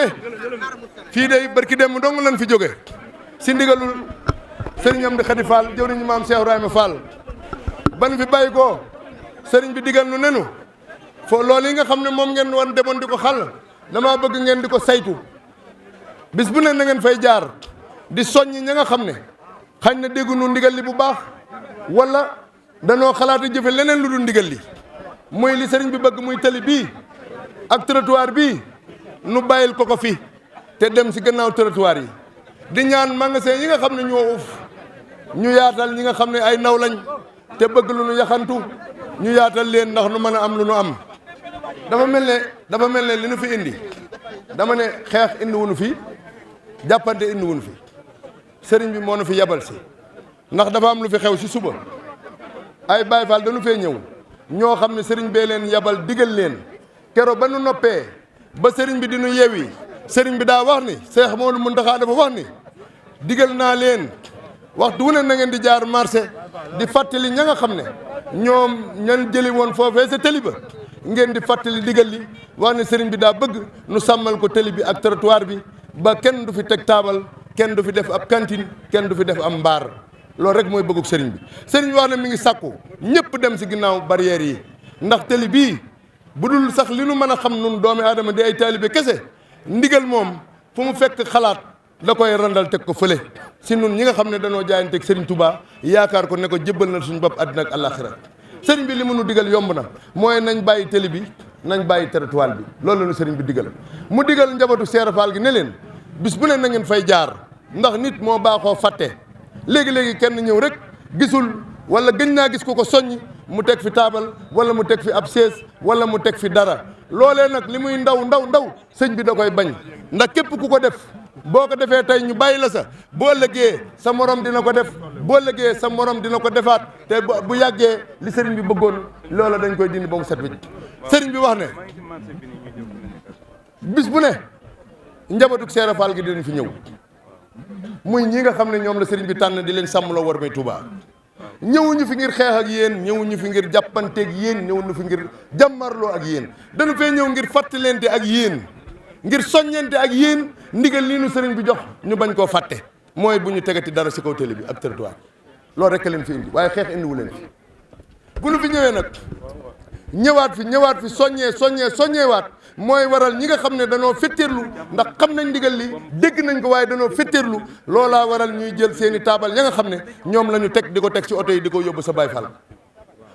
ne fii day barki dem dong lañ fi jóge si ndigalul sëriñ Amdi Khady Fall jëwriñu maam Cheikh Ibrahima Fall ban fi bàyyi ko sëriñ bi digal nu nenu foo loolu yi nga xam ne moom ngeen wan demoon di ko xàll damaa bëgg ngeen di ko saytu bis bu ne na ngeen fay jaar di soññ ña nga xam ne xañ na dégguñu ndigal li bu baax wala danoo xalaat a jëfe leneen lu dul ndigal li muy li sëriñ bi bëgg muy tali bii ak trottoir bii nu bàyyil ko fi te dem si gannaaw trottoir yi di ñaan magasin yi nga xam ne ñoo uf ñu yaatal ñi nga xam ne ay ndaw lañ te bëgg lu nu yaxantu ñu yaatal leen ndax nu mën a am lu nu am dafa mel ne li nu fi indi dama ne xeex indi wunu fi jàppante indi wunu fi sëriñ bi moo nu fi yabal si ndax dafa am lu fi xew si suba ay Baay Faal dañu fee ñëw ñoo xam ne sëriñ bee leen yabal digal leen kero ba nu noppee ba sëriñ bi di nu yewi sëriñ bi daa wax ni Seex Moodu Muntaxa dafa wax ni digal naa leen waxtu wu ne na ngeen di jaar marché di fàttali ña nga xam ne ñoom ñan jëli woon foofee sa tëli ba ngeen di fàttali digal li wax ne sëriñ bi daa bëgg nu sàmmal ko tëli bi ak trottoir bi ba kenn du fi teg taabal kenn du fi def ab cantine kenn du fi def am mbaar loolu rek mooy bëgguk sëriñ bi wax ne mi ngi sàkku ñëpp dem si ginnaaw barrières yi ndax tëli bii bu dul sax li nu mën a xam nun doomi aadama di ay taalibe kese ndigal moom fu mu fekk xalaat da koy randal teg ko fële si nun ñi nga xam ne dañoo jaayanteeg sëriñ Touba yaakaar ko ne ko jébbal na suñu bopp àddina ak àllaaxira sëriñ bi li mu nu digal yomb na mooy nañ bàyyi tëli bi nañ bàyyi trottoir bi loolu la nu sëriñ bi digal mu digal njabootu Seera Faal gi ne leen bis bu ne na ngeen fay jaar ndax nit moo baaxoo fàtte léegi-léegi kenn ñëw rek gisul wala gëñ naa gis ko soññ mu teg fi taabal wala mu teg fi ab sees wala mu teg fi dara loolee nag li muy ndaw sëñ bi da koy bañ ndax képp ku ko def boo ko defee tey ñu bàyyi la sa boo ëllëgee sa morom dina ko def boo ëllëgee sa morom dina ko defaat te bu yàggee li sëriñ bi bëggoon loola dañ koy dindi ba mu set wicc sëriñ bi wax ne bis bu ne njabootug Seera Faal gi dinañ fi ñëw muy ñi nga xam ne ñoom la sëriñ bi tànn di leen sàmmloo war may Touba ñëwuñu fi ngir xeex ak yéen ñëwuñu fi ngir jàppanteeg yéen ñëwuñu fi ngir jàmmarloo ak yéen dañu fee ñëw ngir fàttalente ak yéen ngir soññente ak yéen ndigal lii nu sëriñ bi jox ñu bañ koo fàtte mooy bu ñu tegati dara si kaw télé bi ak territoire loolu rek leen fi indi waaye xeex indiwu leen fi bu nu fi ñëwee nag ñëwaat fi soññewaat mooy waral ñi nga xam ne danoo fetteerlu ndax xam nañ ndigal li dégg nañ ko waaye danoo fetteerlu loolaa waral ñuy jël seeni taabal ña nga xam ne ñoom la ñu teg di ko teg ci oto yi di ko yóbbu sa Baay Faal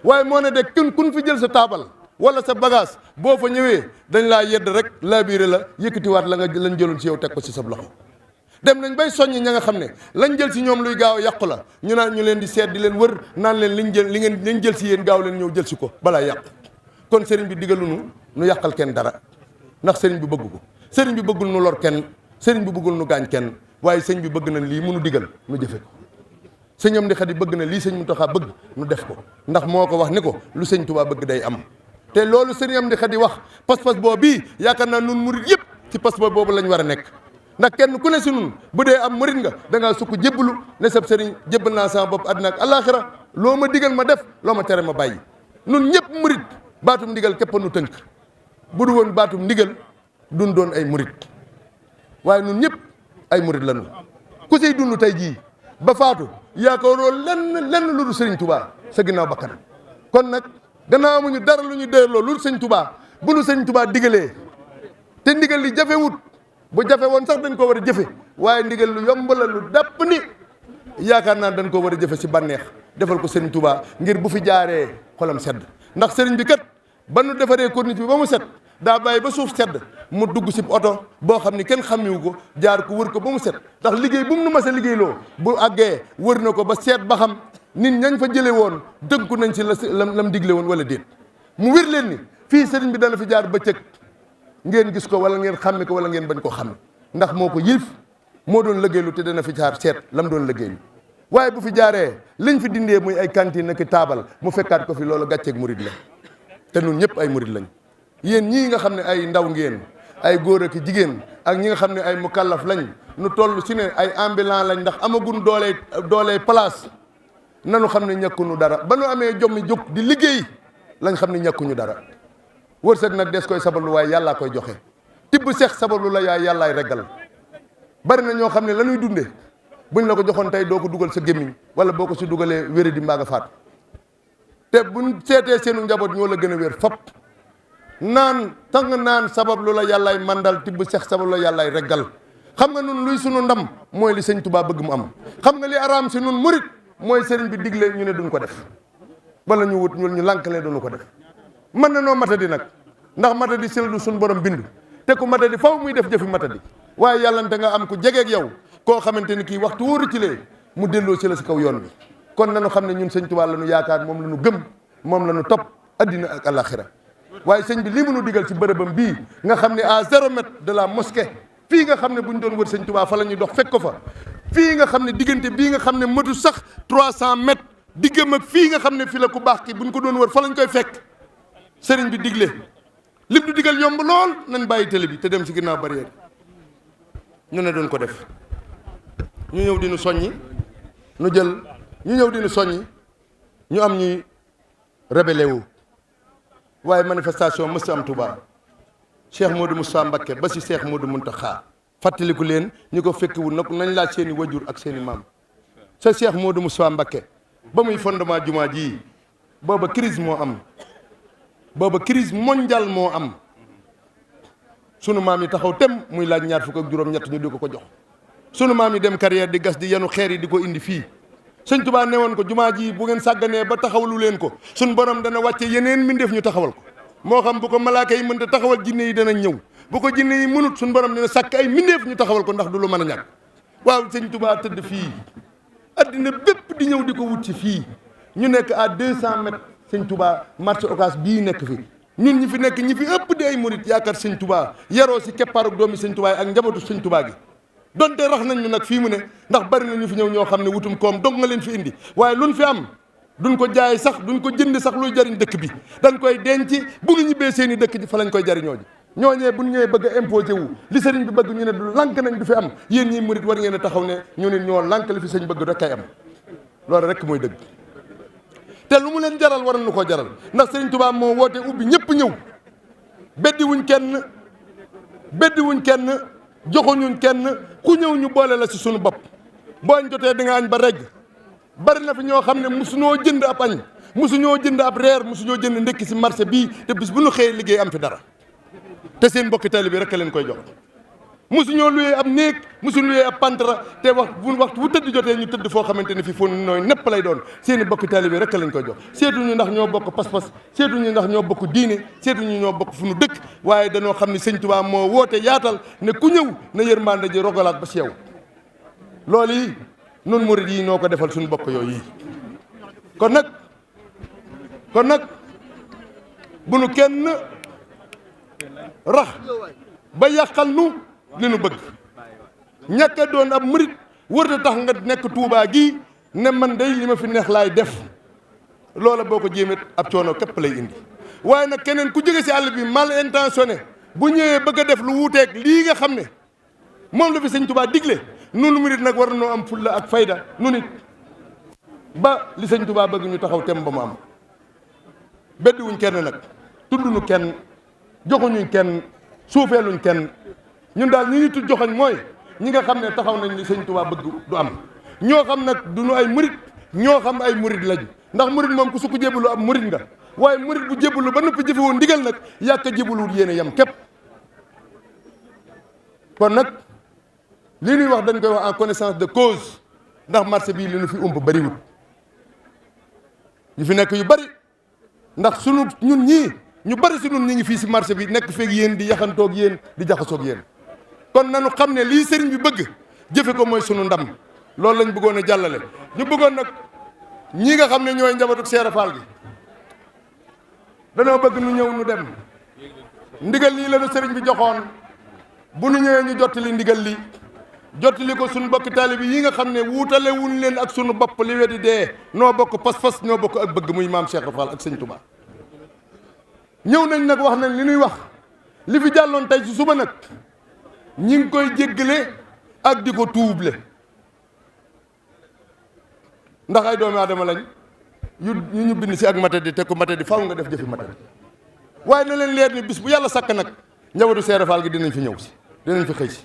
waaye moo ne de kun fi jël sa taabal wala sa bagage boo fa ñëwee dañ laa yedd rek laabiire la yëkkatiwaat lañ jëloon ci yow teg ko ci sa loxo dem nañ bay soññi ña nga xam ne lañ jël si ñoom luy gaaw a yàqu la ñu naan ñu leen di seet di leen wër naan leen liñ jël si yéen gaaw leen ñëw jël si ko balaa yàqu kon sëriñ bi digalunu nu yàqal kenn dara ndax sëriñ bi bëgg ko sëriñ bi bëggul nu lor kenn sëriñ bi bëggul nu gaañ kenn waaye sëñ bi bëgg na lii mënu digal nu jëfe ko sëñ Amdi Khady bëgg na lii sëñ Muntaxa bëgg nu def ko ndax moo ko wax ni ko lu sëñ Tuubaa bëgg day am te loolu sëñ Amdi Khady wax pas-pas boobu yaakaar naa nun murit yëpp ci pas-pas boobu lañ war a nekk ndax kenn ku ne si nun bu dee am murit nga da ngaa sukk jébbalu ne sab sëriñ jébbal naa sama bopp àddina ak àllaaxira loo ma digal ma def loo ma tere ma bàyyi nun ñëpp murit baatum ndigal képp nu tënk bu du woon baatum ndigal duñ doon ay murit waaye nun ñëpp ay murit lañu ku siy dund tey jii ba faatu yaakaaroo lenn lu dul sëriñ Touba sa ginnaaw bakkan kon nag gannaaw amuñu dara lu ñu déerloo lu dul sëriñ Touba bu nu sëriñ Touba digalee te ndigal li jafewut bu jafe woon sax dañ ko war a jëfe waaye ndigal lu yomb la lu dàpp ni yaakaar naa dañ ko war a jëfe si bànneex defal ko sëriñ Touba ngir bu fi jaaree xolam sedd ndax sëriñ bi kat ba nu defaree corniche bi ba mu set daa bàyyi ba suuf sedd mu dugg si oto boo xam ni kenn xamiwu ko jaar ko wër ko ba mu set ndax liggéey bu mu nu mas a liggéeyloo bu àggee wër na ko ba seet ba xam nit ñañ fa jële woon dënku nañ si lam digle woon wala déet mu wér leen ni fii sëriñ bi dana fi jaar bëccëg ngeen gis ko wala ngeen xàmme ko wala ngeen bañ ko xàmme ndax moo ko yilif moo doon liggéeylu te dana fi jaar seet lam doon liggéeylu waaye bu fi jaaree liñ fi dindee muy ay cantine ak taabal mu fekkaat ko fi loolu gàcceeg murid la te ñun ñëpp ay murid lañ yéen ñii nga xam ne ay ndaw ngeen ay góor ak jigéen ak ñi nga xam ne ay mukallaf lañ nu toll si ne ay ambulant lañ ndax amagun doole place nanu xam ne ñàkkunu dara ba nu amee jommi jóg di liggéey lañ xam ne ñàkkuñu dara wërsëg nag des koy sabalu waaye yàllaa koy joxe tibb seex sabablu la yaay yàllaay reggal. bari na ñoo xam ne la ñuy dundee buñ la ko joxoon tey doo ko dugal sa gémmiñ wala boo ko si dugalee wéri di mbaa nga faat te buñ seetee seenu njaboot ñoo la gën a wér fop naan tàng naan sabablu la yàllaay mandal tibb seex sabablu la yàllaay reggal. xam nga nun luy sunu ndam mooy li sëñ Tuubaa bëgg mu am xam nga li araam si nun murit mooy sëriñ bi digle ñu ne duñ ko def wala ñu wut ñu lànk ne duñu ko def mën na noo matadi nag ndax matadi si la du suñu borom bind te ku matadi faw muy def jëfi matadi waaye yàllante nga am ku jegeeg yow koo xamante ni kii waxtu wóoru ci lee mu delloo si la si kaw yoon bi kon nañu xam ne ñun sëñ Tuubaa la ñu yaakaar moom la ñu gëm moom la ñu topp addina ak alaxira waaye sëñ bi lii mënu digal ci bërëbam bii nga xam ne à 0 mètre de la mosquée fii nga xam ne bu ñu doon wër sëñ Tuubaa fa la ñuy dox fekk ko fa fii nga xam ne diggante bii nga xam ne matu sax 300 mètres diggam ak fii nga xam ne fi la ku baax ki bu ñu ko doon wër fa lañ koy fekk sëriñ bi digle lim du digal yomb lool nañ bàyyi télé bi te dem si ginnaaw barrière ñu ne doon ko def ñu ñëw di nu soññi nu jël ñu ñëw di nu soññi ñu am ñuy rebelle wu waaye manifestation mës am Touba Cheikh Modou Moussa Mbacké ba si Cheikh Modou Mountakha fàttaliku leen ñi ko fekkiwul nag nañ laaj seen i wajur ak seen i maam sa Cheikh Modou Moussa Mbacké ba muy fondement jumaa ji booba crise moo am booba crise mondiale moo am sunu maam yi taxaw tem muy laaj ñaar fukk ak juróom-ñett ñu di ko jox sunu maam yi dem carrière di gas di yenu xeer yi di ko indi fii sëñ Tuubaa ne woon ko jumaa ji bu ngeen sàgganee ba taxawalu leen ko suñ borom dana wàcce yeneen mbindeef ñu taxawal ko moo xam bu ko malaaka yi mënta taxawal jinne yi danañ ñëw bu ko jinne yi mënut suñ borom dina sàkk ay mbindeef ñu taxawal ko ndax du lu mën a ñàkk waaw sëñ Tuubaa tëdd fii addina bépp di ñëw di ko wut ci fii ñu nekk à 200 mètres sëñ Tuubaa marché Ocass bii nekk fi ñun ñi fi nekk ñi fi ëpp di ay murit yaakaar sëñ Tuubaa yaroo si keppaaruk doomi sëñ Tuubaa ak njabootu sëñ Tuubaa gi donte rax nañ ñu nag fii mu ne ndax bari na ñu fi ñëw ñoo xam ne wutum koom dong nga leen fi indi waaye luñ fi am duñ ko jaay sax duñ ko jënd sax luy jariñ dëkk bi dañ koy denc bu ñu ñibbee seen i dëkk ji fa lañ koy jariñoo ji ñooñee buñ ñëwee bëgg a imposé wu li sëriñ bi bëgg ñu ne du lànk nañ du fi am yéen ñi murit war ngeen a taxaw ne ñu ne ñoo lànk li fi sëñ bëgg rek kay am loolu rek mooy dëgg te lu mu leen jaral war nañu koo jaral ndax sëriñ Tuubaa moo woote ubbi ñëpp ñëw beddi wuñ kenn joxuñuñ kenn ku ñëw ñu boole la ci suñu bopp booñ jotee di nga añ ba regg bari na fi ñoo xam ne musuñoo jënd ab añ musuñoo jënd ab reer musuñoo jënd ndekki ci marché bii te bis bu ñu xëyee liggéey am fi dara te seen mbokki taalibe bi rek a leen koy jox musuñoo luyee ab néeg musuñu luyee ab pantara te waxtu bu tëdd jotee ñu tëdd foo xamante ne fii fu nooy nepp lay doon seen i mbokki taalibe bi rek a leen koy jox seetuñu ndax ñoo bokk pas-pas seetuñu ndax ñoo bokk diine seetuñu ñoo bokk fu nu dëkk waaye dañoo xam ne sëñ Tuubaa moo woote yaatal ne ku ñëw na yërmande ji rogalaat ba si yow loolu yi nun murid yi noo ko defal suñu bokk yooyu yi kon nag bu nu kenn rax ba yàqal nu li nu bëgg ñàkk a doon ab murit wër na tax nga nekk Tuubaa gi ne man day li ma fi neex laay def loola boo ko jéemet ab coono képp lay indi waaye nag keneen ku jóge ci àll bi mal intentionné bu ñëwee bëgg a def lu wuuteeg lii nga xam ne moom la fi sëñ Tuubaa digle nunu murit nag war nañoo am fulla ak fayda nu nit ba li sëñ Tuubaa bëgg ñu taxaw tem ba mu am beddiwuñ kenn nag tudduñu kenn joxuñuñ kenn suufeeluñ kenn ñun daal ñi tudd joxañ mooy ñi nga xam ne taxaw nañ li sëñ Tuubaa bëgg du am ñoo xam nag duñu ay murit ñoo xam ay murit lañu ndax murit moom ku sukk jébbalu am murit nga waaye murit bu jébbalu ba noppi jëfe woon ndigal nag yàq a jébbaluwut yéene yam képp kon nag li ñuy wax dañ koy wax en connaissance de cause ndax marché bii li ñu fi umb bariwul ñu fi nekk yu bari ndax sunu ñun ñii ñu bari si ñun ñi ngi fii si marché bi nekk feeg yéen di yaxantoog yéen di jaxasoog yéen kon nanu xam ne lii sëriñ bi bëgg jëfe ko mooy sunu ndam loolu lañ bëggoon a jàllale ñu bëggoon nag ñii nga xam ne ñooy njabootu Seera Faal gi danoo bëgg nu ñëw nu dem ndigal lii la nu sëriñ bi joxoon bu nu ñëwee ñu jottali ndigal li jottali ko suñu bokki taalibe yi nga xam ne wuutale wuñ leen ak sunu bopp li wedi dee noo bokk pas-pas ñoo bokk ak bëgg muy maam Cheikh Fall ak sëñ Touba ñëw nañ nag wax nañ li ñuy wax li fi jàlloon tey ci suba nag ñi ngi koy jéggale ak di ko tuuble ndax ay doomi aadama lañ yu ñu bind si ak matadi te ko matadi faaw nga def jëfi matadi waaye na leen leer ni bis bu yàlla sàkk nag njabootu Seere Faal gi dinañ fi ñëw si dinañ fi xëy si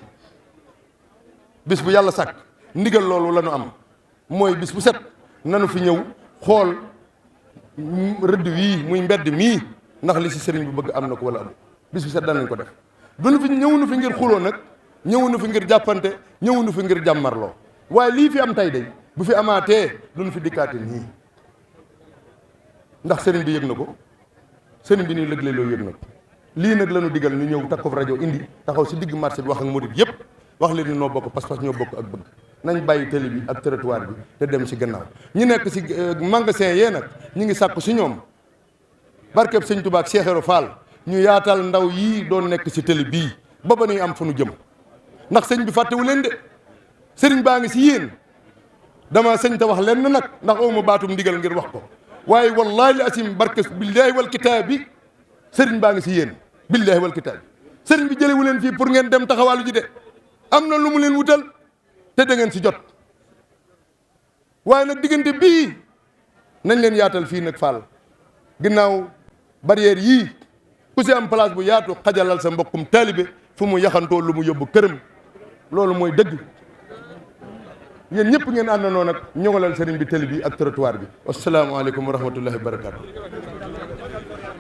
bis bu yàlla sàkk ndigal loolu la ñu am mooy bis bu set nanu fi ñëw xool rëdd wii muy mbedd mii ndax li si sëriñ bi bëgg am na ko wala amul bis bu set danañ ko def duñu fi ñëwunu fi ngir xuloo nag ñëwunu fi ngir jàppante ñëwunu fi ngir jàmmarloo waaye lii fi am tey day bu fi amaatee duñu fi dikkaate nii ndax sëriñ bi yëg na ko sëriñ bi nii lëgle loo yëg na ko lii nag lañu digal ñu ñëw takk ko rajo indi taxaw si digg marché bi wax ak murid yëpp wax leen ni noo bokk pas-pas ñoo bokk ak bëgg nañ bàyyi télé bi ak territoire bi te dem si gannaaw ñu nekk si magasin yee nag ñu ngi sàkku si ñoom barkeb sëñ Tuubaa ak Cheikh Ibra Fall ñu yaatal ndaw yii doon nekk si télé bii ba ba nuy am fu nu jëm ndax sëñ bi fàttewu leen de sëriñ baa ngi si yéen dama sëñ te wax leen nag ndax awma baatum ndigal ngir wax ko waaye wallahi li asim barke billaahi wal kitaab bi sëriñ baa ngi si yéen billaahi wal kitaab bi sëriñ bi jëlewu leen fii pour ngeen dem taxawaalu ji de am na lu mu leen wutal te da ngeen si jot waaye nag diggante bii nañ leen yaatal fii nag Fall ginnaaw barrière yii ku si am place bu yaatu xajalal sa mbokkum taalibe fu mu yaxantoo lu mu yóbbu këram loolu mooy dëgg yéen ñëpp ngeen àndandoo nag ñoŋalal sëriñ bi télé bi ak trottoir bi wasalaamaaleykum wa rahmatullahi wa barakaatu.